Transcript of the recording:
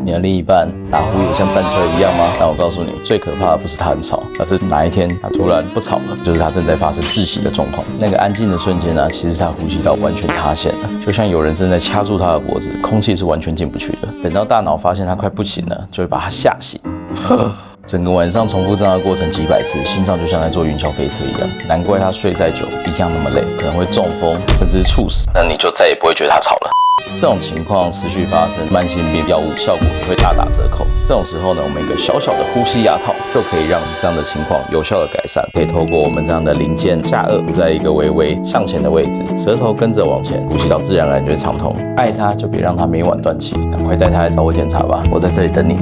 你的另一半打呼也像战车一样吗？但我告诉你，最可怕的不是他很吵，而是哪一天他突然不吵了，就是他正在发生窒息的状况。那个安静的瞬间呢，其实他呼吸道完全塌陷了，就像有人正在掐住他的脖子，空气是完全进不去的。等到大脑发现他快不行了，就会把他吓醒。整个晚上重复这样的过程几百次，心脏就像在坐云霄飞车一样。难怪他睡再久一样那么累，可能会中风，甚至猝死。那你就再也不会觉得他吵了。这种情况持续发生，慢性病药物效果也会大打折扣。这种时候呢，我们一个小小的呼吸牙套就可以让这样的情况有效的改善。可以透过我们这样的零件，下颚处在一个微微向前的位置，舌头跟着往前，呼吸道自然而然就会畅通。爱他就别让他每晚断气，赶快带他来找我检查吧，我在这里等你。